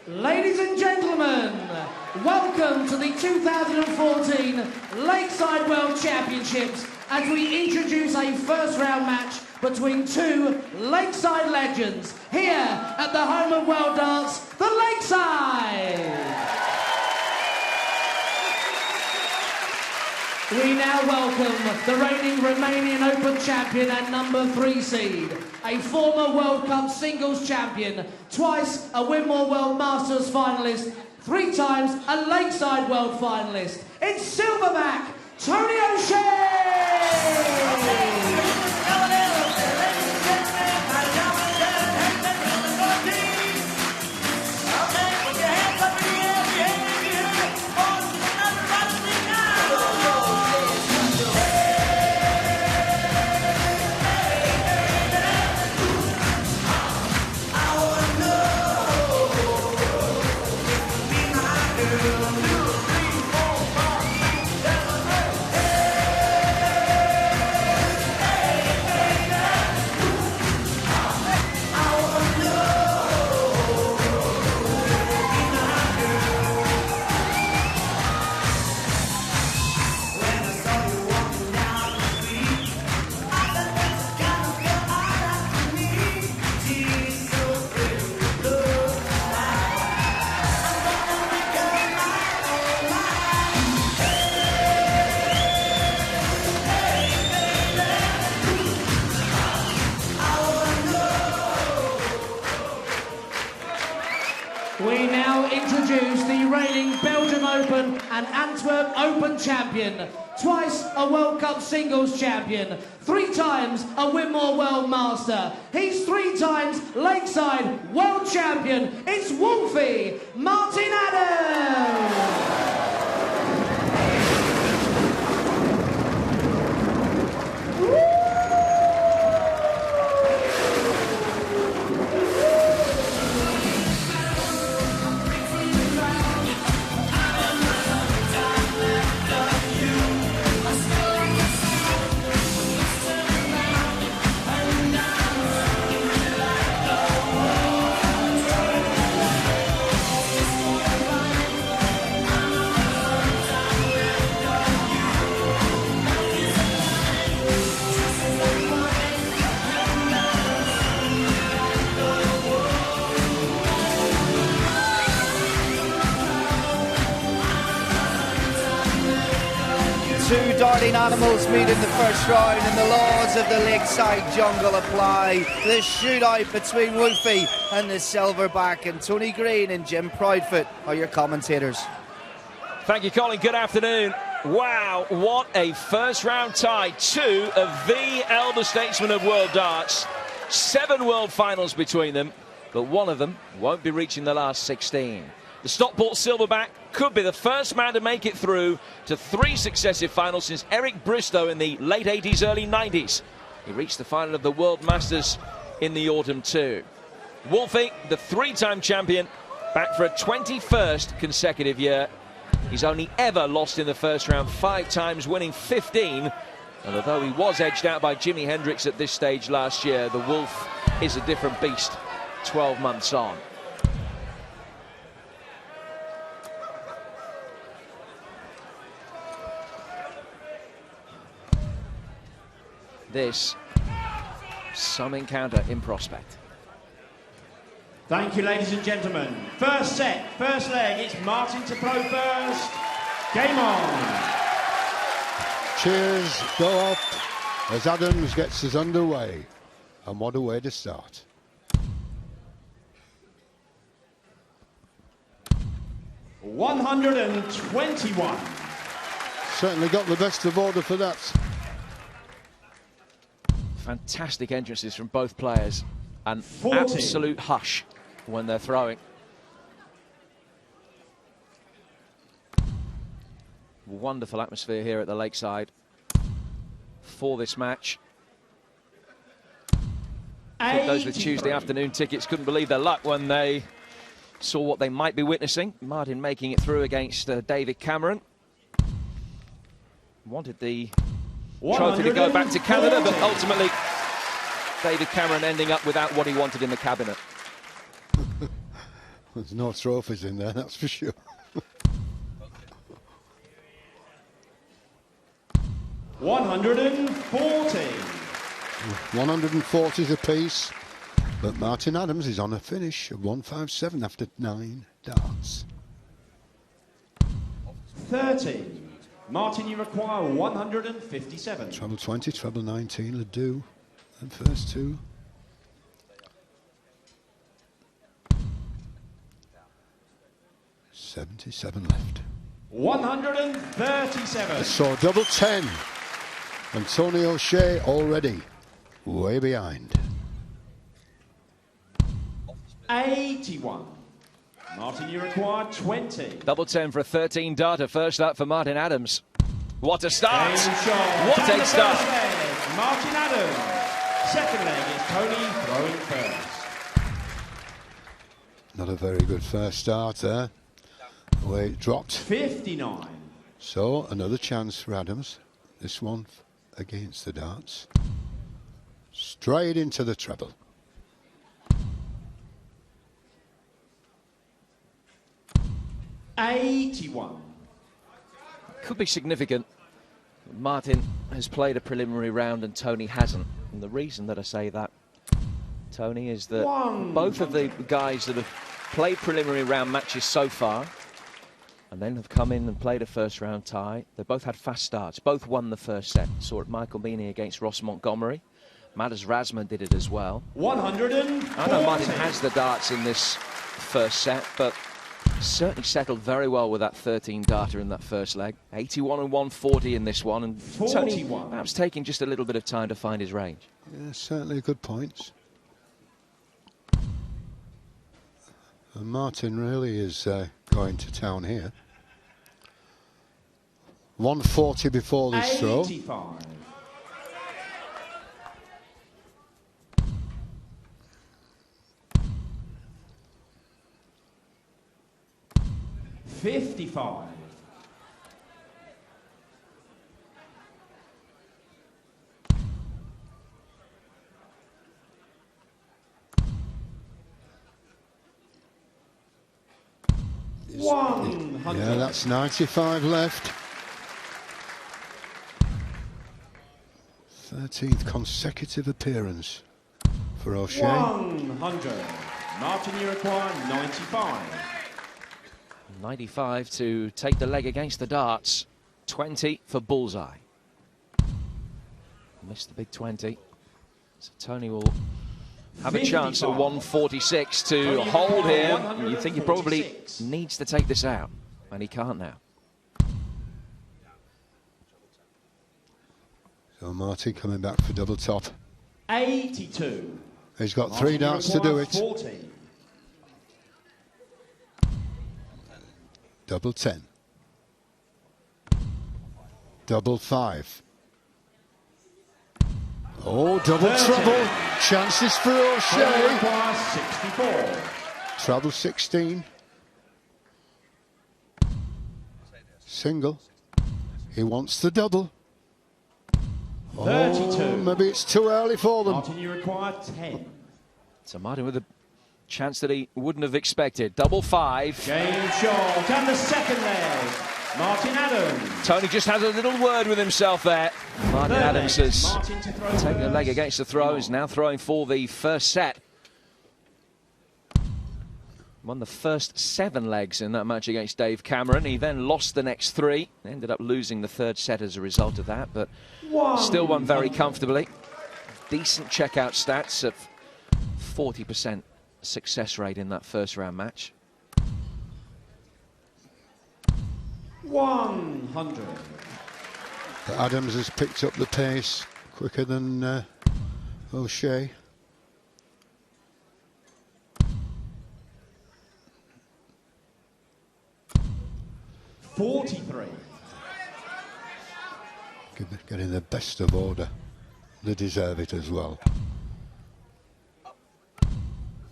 Ladies and gentlemen, welcome to the 2014 Lakeside World Championships as we introduce a first round match between two Lakeside legends here at the home of world dance, the Lakeside. We now welcome the reigning Romanian Open champion and number 3 seed, a former World Cup singles champion, twice a Winmore World Masters finalist, 3 times a Lakeside World finalist. It's Silverback, Tony O'Shea! We now introduce the reigning Belgium Open and Antwerp Open champion, twice a World Cup singles champion, 3 times a Winmore World Master. He's 3 times Lakeside World Champion. It's Wolfie Martin Adams. Two darting animals meet in the first round and the laws of the Lakeside jungle apply. The shootout between Wolfie and the Silverback, and Tony Green and Jim Proudfoot are your commentators. Thank you, Colin. Good afternoon. Wow, what a first round tie. 2 of the elder statesmen of world darts. 7 world finals between them, but one of them won't be reaching the last 16. The Stockport Silverback could be the first man to make it through to 3 successive finals since Eric Bristow in the late 80s, early 90s. He reached the final of the World Masters in the autumn too. Wolfie, the 3-time champion, back for a 21st consecutive year. He's only ever lost in the first round 5 times, winning 15. And although he was edged out by Jimi Hendrix at this stage last year, the Wolf is a different beast 12 months on. This, some encounter in prospect. Thank you, ladies and gentlemen. First set, first leg, it's Martin to pro first. Game on. Cheers go up as Adams gets us underway. And what a way to start. $121. Certainly got the best of order for that. Fantastic entrances from both players. An 40. Absolute hush when they're throwing. Wonderful atmosphere here at the Lakeside for this match. I think those with Tuesday afternoon tickets couldn't believe their luck when they saw what they might be witnessing. Martin making it through against David Cameron. Wanted the trophy to go back to Canada, but ultimately David Cameron ending up without what he wanted in the cabinet. There's no trophies in there, that's for sure. 140. 140s apiece. But Martin Adams is on a finish of 157 after 9 darts. 30. Martin, you require 157. Treble 20, treble 19, Ledoux, and first 2. $77 left. 137. So double 10. And Tony O'Shea already way behind. 81. Martin, you require 20. Double 10 for a 13 darter. First up for Martin Adams. What a start! What Down a the start! first leg, Martin Adams. Second leg is Tony throwing first. Not a very good first start there. The way it dropped. 59. So another chance for Adams. This one against the darts. Straight into the treble. $81. Could be significant. Martin has played a preliminary round and Tony hasn't. And the reason that I say that, Tony, is that both of the guys that have played preliminary round matches so far and then have come in and played a first round tie, they both had fast starts. Both won the first set. Saw it Michael Meany against Ross Montgomery. Matters Razma did it as well. 140. I know Martin has the darts in this first set, but certainly settled very well with that 13 darter in that first leg. 81 and 140 in this one, and 41. Tony perhaps taking just a little bit of time to find his range. Yeah, certainly good points. And Martin really is going to town here. 140 before this throw. 85. $55. Yeah, that's 95 left. 13th consecutive appearance for O'Shea. 100. Martin, you require 95. 95 to take the leg against the darts. 20 for bullseye. Missed the big 20. So Tony will have a chance at 146 to hold here. You think he probably needs to take this out, and he can't now. So Martin coming back for double top. 82. He's got 3 darts to do it. 40. Double 10. Double 5. Oh, double 30. trouble. Chances for O'Shea. 64. Treble 16. Single. He wants the double. 32. Oh, maybe it's too early for them. Martin, you require 10. So Martin with a chance that he wouldn't have expected. Double 5. Game short. And the second leg. Martin Adams. Tony just has a little word with himself there. Martin Third Adams leg. has Martin to throw taken the first. leg against the throw. Is now throwing for the first set. Won the first 7 legs in that match against Dave Cameron. He then lost the next 3. Ended up losing the third set as a result of that, but still won very comfortably. Decent checkout stats of 40% success rate in that first round match. 100. But Adams has picked up the pace quicker than O'Shea. $43. Getting the best of order. They deserve it as well.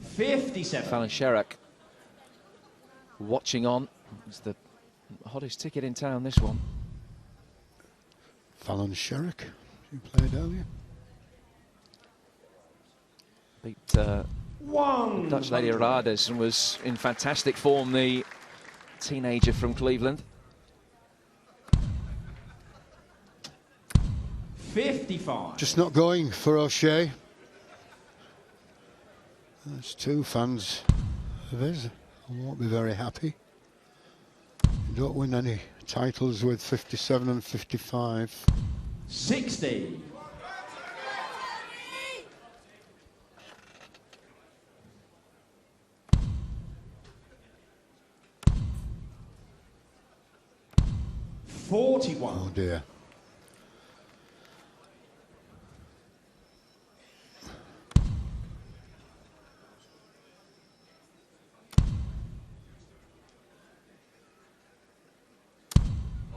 57. Fallon Sherrock watching on. It's the hottest ticket in town, this one. Fallon Sherrock, you played earlier. Beat Dutch lady Rades was in fantastic form, the teenager from Cleveland. 55. Just not going for O'Shea. There's two fans of his who won't be very happy. You don't win any titles with 57 and 55. 60. Oh dear.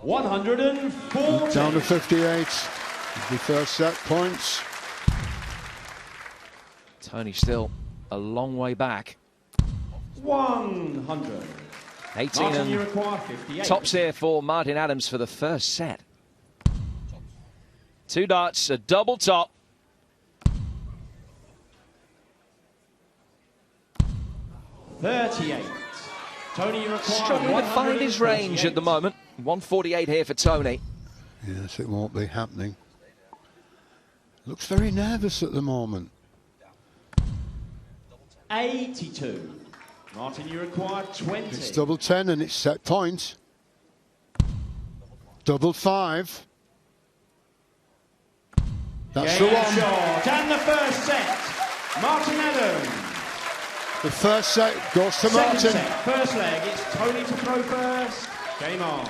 $140. Down to 58. The first set points. Tony still a long way back. 100. 18 Martin, you and require 58. tops here for Martin Adams for the first set. Two darts, a double top. 38. Tony, you require Struggling to find his range at the moment. 148 here for Tony. Yes, it won't be happening. Looks very nervous at the moment. 82. Martin, you require 20. It's double 10 and it's set point. Double 5. That's the Game one. shot. And the first set. Martin Adams. The first set goes to Second Martin. set. First leg. It's Tony to throw first. Game on.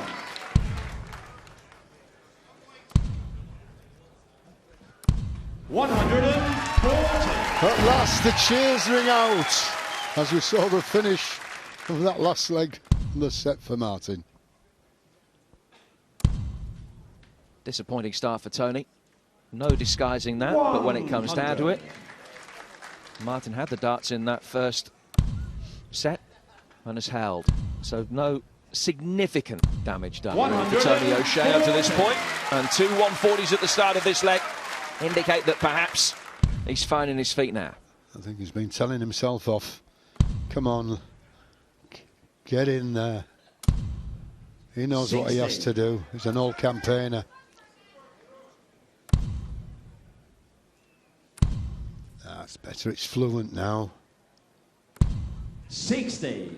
$140. At last, the cheers ring out as we saw the finish of that last leg in the set for Martin. Disappointing start for Tony. No disguising that, but when it comes down to it, Martin had the darts in that first set and has held. So no significant damage done for Tony O'Shea up to this point. And two 140s at the start of this leg indicate that perhaps he's finding his feet now. I think he's been telling himself off. Come on, get in there. He knows what he has to do. He's an old campaigner. That's better. It's fluent now. 60.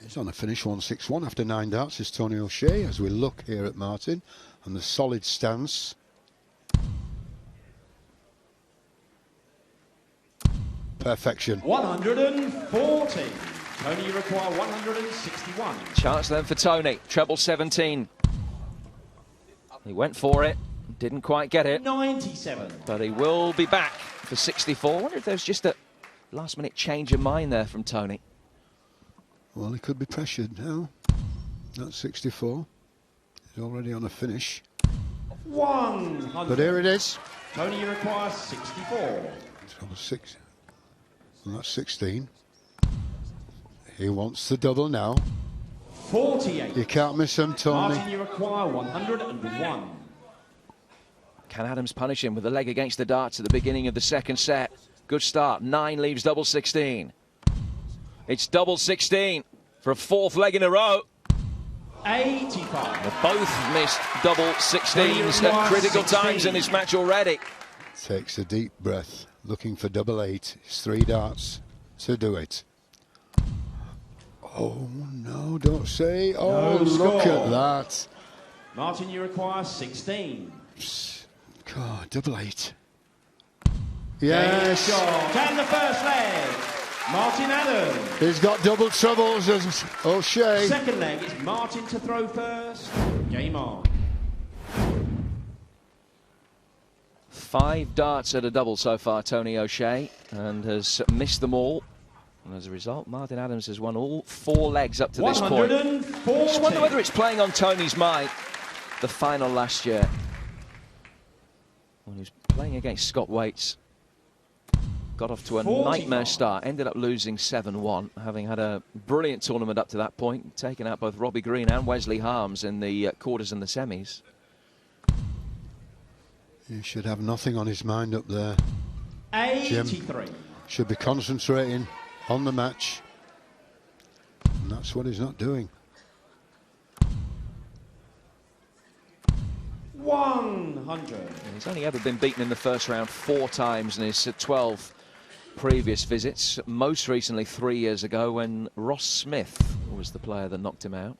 He's on a finish 161 after 9 darts is Tony O'Shea as we look here at Martin and the solid stance. Perfection. 140. Tony, you require 161. Chance then for Tony. Treble 17. He went for it. Didn't quite get it. 97. But he will be back for 64. I wonder if there's just a last-minute change of mind there from Tony. Well, he could be pressured now. That's 64. He's already on a finish. 100. But here it is. Tony, you require 64. It's on a 6. And that's 16. He wants the double now. 48. You can't miss him, Tony. Martin, you require 101. Can Adams punish him with a leg against the darts at the beginning of the second set? Good start. 9 leaves double 16. It's double 16 for a fourth leg in a row. 85. They've both missed double 16s at critical times in this match already. Takes a deep breath, looking for double 8. It's 3 darts to do it. Oh, no, don't say. Oh, No look score. at that. Martin, you require 16. God, double 8. Yes. Yes. And the first leg. Martin Adams. He's got double troubles as O'Shea. Second leg, it's Martin to throw first. Game on. 5 darts at a double so far, Tony O'Shea, and has missed them all. And as a result, Martin Adams has won all 4 legs up to this point. 140. Just wonder whether it's playing on Tony's mind, the final last year, when he was playing against Scott Waits. Got off to a 45. nightmare start, ended up losing 7-1, having had a brilliant tournament up to that point, taking out both Robbie Green and Wesley Harms in the quarters and the semis. He should have nothing on his mind up there. Jim 83. should be concentrating on the match. And that's what he's not doing. 100. He's only ever been beaten in the first round 4 times in his 12 previous visits. Most recently 3 years ago when Ross Smith was the player that knocked him out.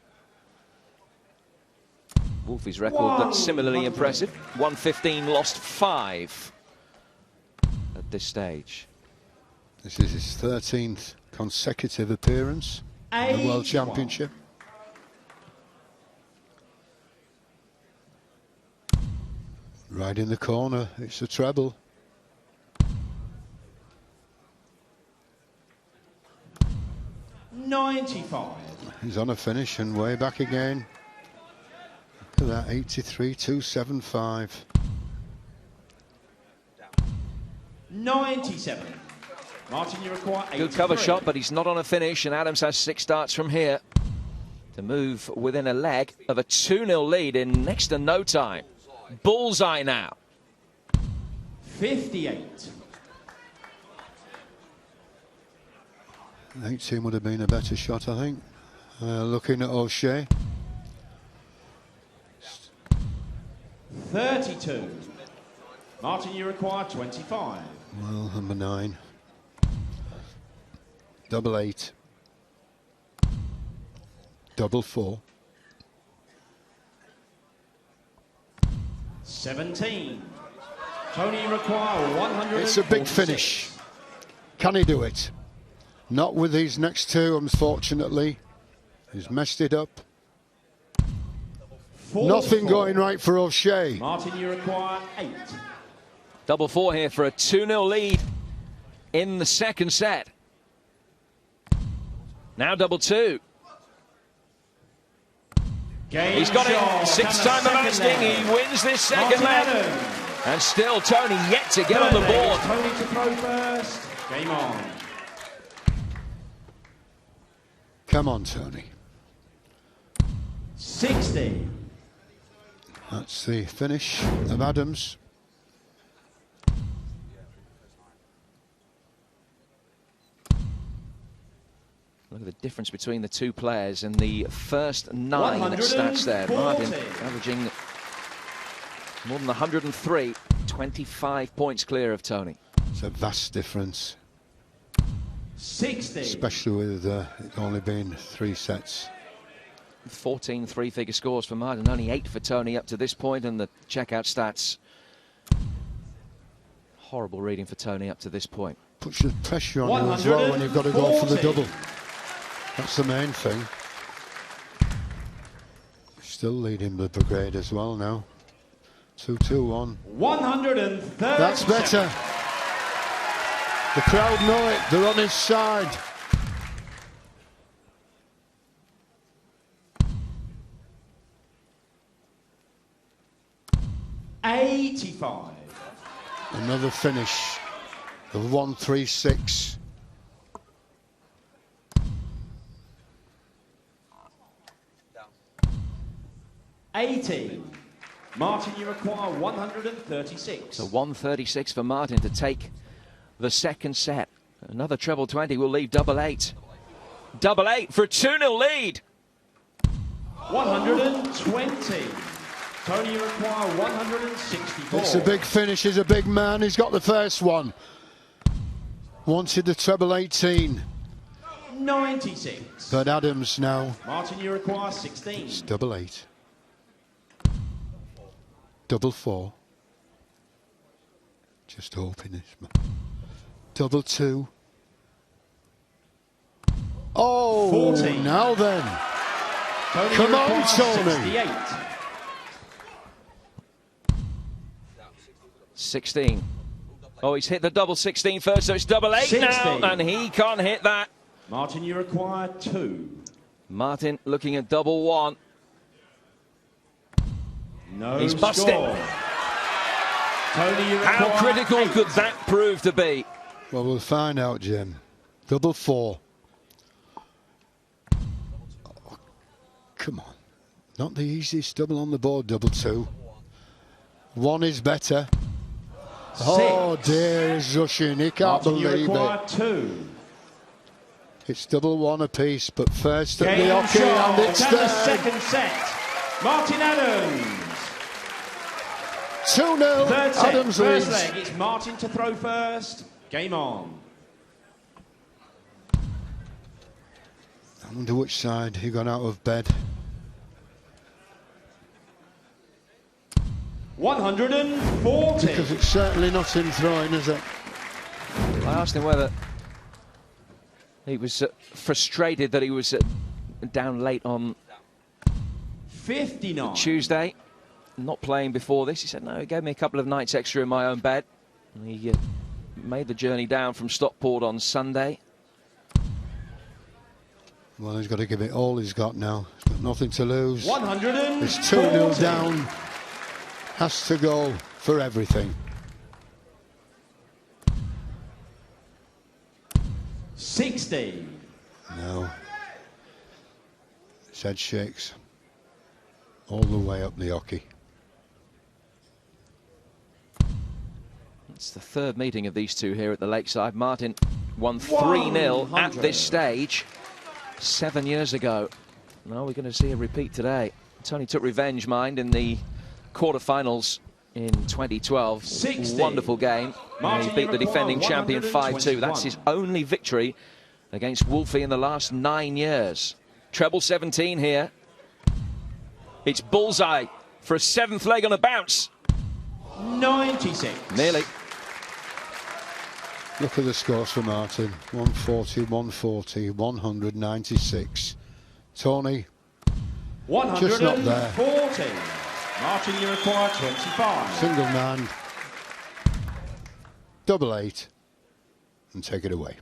Wolfie's record that's similarly impressive. 115, lost 5 at this stage. This is his 13th consecutive appearance in the World Championship. Right in the corner, it's a treble. $95. He's on a finish and way back again. Look at that, 83, 275. 97. Martin, you require 83. Good cover shot, but he's not on a finish, and Adams has 6 starts from here to move within a leg of a 2-0 lead in next to no time. Bullseye now. 58. 18 would have been a better shot, I think. Looking at O'Shea. 32. Martin, you require 25. Well, number 9. Double 8. Double 4. 17. Tony, you require 100. It's a big finish. Can he do it? Not with these next 2, unfortunately. He's messed it up. 44. Nothing going right for O'Shea. Martin, you require 8. Double 4 here for a 2-0 lead in the second set. Now double 2. He's got it. 6th time of asking. He wins this second leg. And still Tony yet to get on the board. Tony to throw first. Game on. Come on, Tony. 60. That's the finish of Adams. Look at the difference between the 2 players in the first 9 stats there. Martin averaging more than 103, 25 points clear of Tony. It's a vast difference. 60. Especially with it only been 3 sets. 14 3-figure scores for Martin, only 8 for Tony up to this point, and the checkout stats. Horrible reading for Tony up to this point. Puts the pressure on you as well when you've got to go for the double. That's the main thing. Still leading the brigade as well now. 2-2-1. 130. That's better. The crowd know it. They're on his side. $85. Another finish of 136. $80. Martin, you require 136. So 136 for Martin to take the second set. Another treble 20 will leave double 8. Double 8 for a 2-0 lead. 120. Tony, you require 164. It's a big finish. He's a big man. He's got the first one. Wanted the treble 18. 96. But Adams now. Martin, you require 16. It's double 8. Double 4. Just hoping this. Double 2. Oh, 40. Now then. Tony, Come you on, require Tony. 68. 16. Oh, he's hit the double 16 first, so it's double 8 now, and he can't hit that. Martin, you require 2. Martin looking at double 1. No He's busted. score. Tony, you require How critical 8. could that prove to be? Well, we'll find out, Jim. Double 4. Oh, come on. Not the easiest double on the board, double 2. 1 is better. Oh dear, he's rushing. He can't Martin, you believe require it. 2. It's double one apiece, but first at Game the hockey, shot. and it's And the there. second set. Martin Adams. 2-0. Third set. Adams First leads. leg. It's Martin to throw first. Game on. I wonder which side he got out of bed. 140. Because it's certainly not him throwing, is it? I asked him whether he was frustrated that he was down late on 59. Tuesday, not playing before this. He said, no, he gave me a couple of nights extra in my own bed. And he made the journey down from Stockport on Sunday. Well, he's got to give it all he's got now. He's got nothing to lose. 140. It's 2-0 down. Has to go for everything. 60. No. His head shakes all the way up the hockey. It's the third meeting of these two here at the Lakeside. Martin won 3-0 at this stage 7 years ago. Now we're going to see a repeat today. Tony took revenge, mind, in the quarterfinals in 2012. 60. Wonderful game. Martin, He beat the defending champion 5-2. 121. That's his only victory against Wolfie in the last 9 years. Treble 17 here. It's bullseye for a 7th leg on a bounce. 96. Nearly. Look at the scores for Martin. 140, 140, 196. Tony, 140. just not there. Martin, you require 25. Single man. Double 8. And take it away.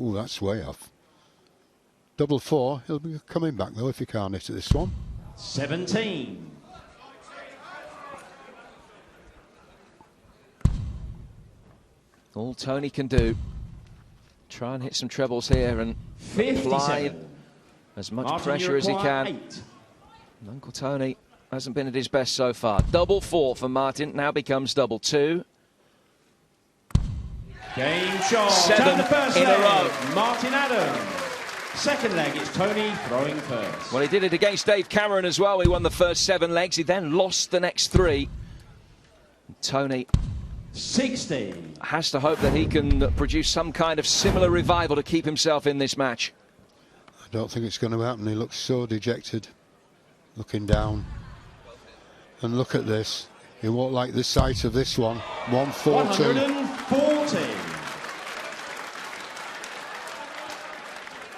Ooh, that's way off. Double 4. He'll be coming back though if he can't hit this one. 17. All Tony can do, try and hit some trebles here and apply 57. as much Martin, pressure you as he require can. 8. And Uncle Tony hasn't been at his best so far. Double 4 for Martin, now becomes double 2. Game shot. 7 And the first in a leg, row. Martin Adams. Second leg, it's Tony throwing first. Well, he did it against Dave Cameron as well. He won the first 7 legs. He then lost the next 3. Tony 60. has to hope that he can produce some kind of similar revival to keep himself in this match. I don't think it's going to happen. He looks so dejected. Looking down. And look at this. He won't like the sight of this one. 140. 140.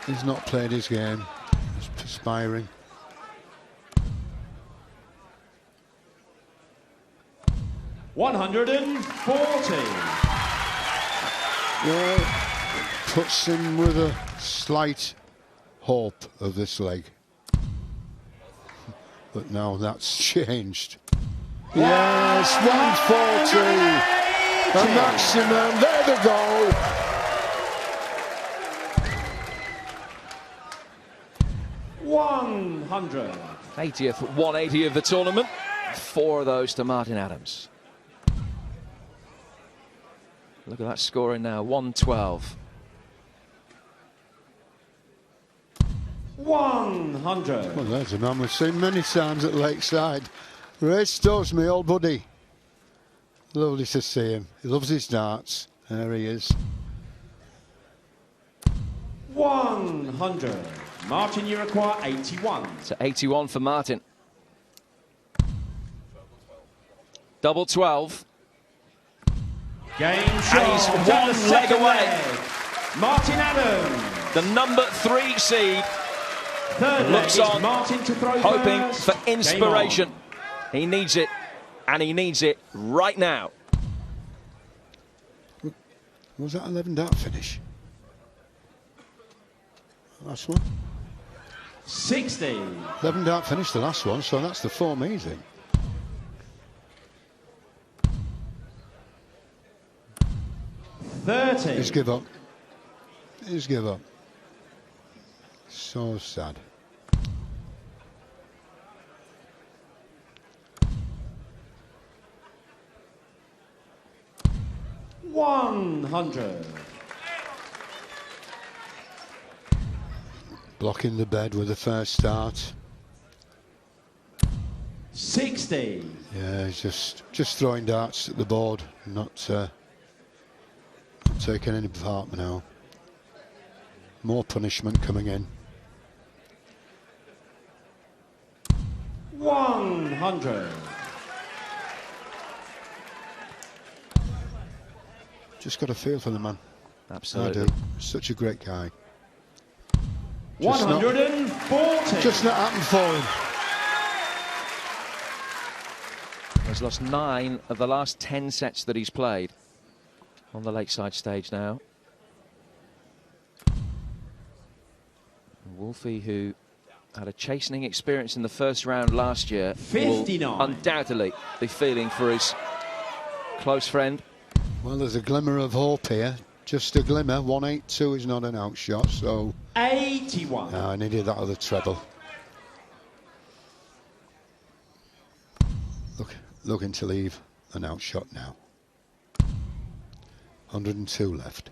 He's not played his game. He's perspiring. $140. Well, puts him with a slight hope of this leg. But now that's changed. Yes, 140. The maximum. There the goal. $100. 80th 180 of the tournament. 4 of those to Martin Adams. Look at that scoring now, 112. 100. Well, there's a man we've seen many times at Lakeside. Ray Stokes, my old buddy. Lovely to see him. He loves his darts. There he is. 100. Martin, you require 81. So 81 for Martin. Double 12. Game And shot. he's And one the leg second away. leg. Martin Adams. The number 3 seed Third looks leg is on, Martin to throw hoping first. for Game inspiration. on. He needs it, and he needs it right now. Was that 11 dart finish? Last one? 60. 11 dart finish the last one, so that's the form easy. $30. He's give up. He's give up. So sad. 100. Blocking the bed with the first start. 60. Yeah, he's just throwing darts at the board, not taking any part now. More punishment coming in. 100. Just got a feel for the man. Absolutely. I do. Such a great guy. 140. Just not happened for him. He's lost 9 of the last 10 sets that he's played on the Lakeside stage now. Wolfie, who had a chastening experience in the first round last year, 59. will undoubtedly be feeling for his close friend. Well, there's a glimmer of hope here. Just a glimmer. 182 is not an outshot, so... 81. I needed that other treble. Looking to leave an outshot now. 102 left.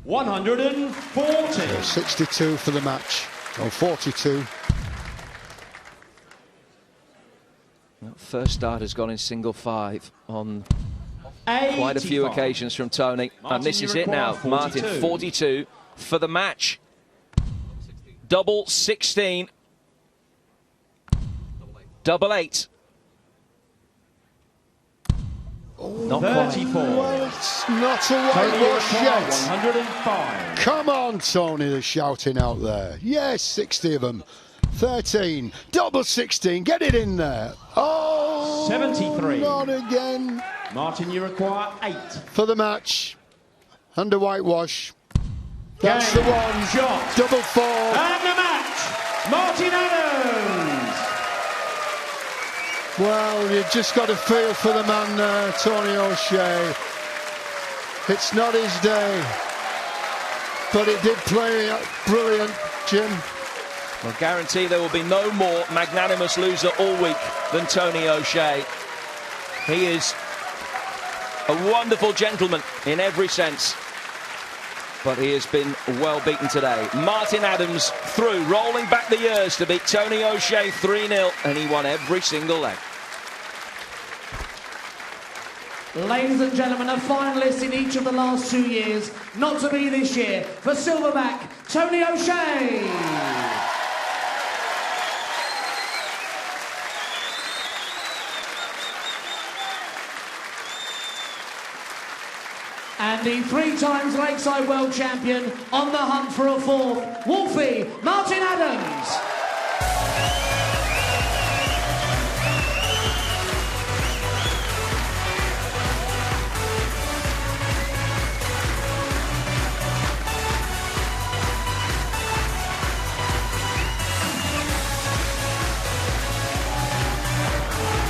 140. So 62 for the match. Or 42. First start has gone in single 5 on quite a few 85. occasions from Tony. Martin, and this you is it require now. 42. Martin, 42 for the match. Double 16. Double 8. Not 34. Well, it's not a Tony, you whitewash require yet. 105. Come on, Tony, they're shouting out there. Yes, 60 of them. 13. Double 16. Get it in there. Oh, 73. Not again. Martin, you require 8. For the match. Under whitewash. That's Game, the one. shot. Double 4. And the match, Martin Adams. Well, you just got to feel for the man, Tony O'Shea. It's not his day, but it did play brilliant, Jim. Well, guarantee there will be no more magnanimous loser all week than Tony O'Shea. He is a wonderful gentleman in every sense, but he has been well beaten today. Martin Adams through, rolling back the years to beat Tony O'Shea 3-0, and he won every single leg. Ladies and gentlemen, a finalist in each of the last 2 years, not to be this year, for Silverback, Tony O'Shea. And the 3 times Lakeside World Champion on the hunt for a 4th, Wolfie Martin Adams.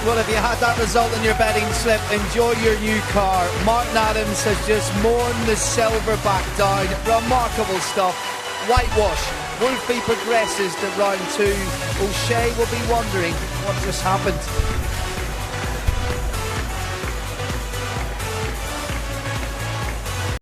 Well, if you had that result in your betting slip, enjoy your new car. Martin Adams has just mourned the silverback down. Remarkable stuff. Whitewash. Wolfie progresses to round 2. O'Shea will be wondering what just happened.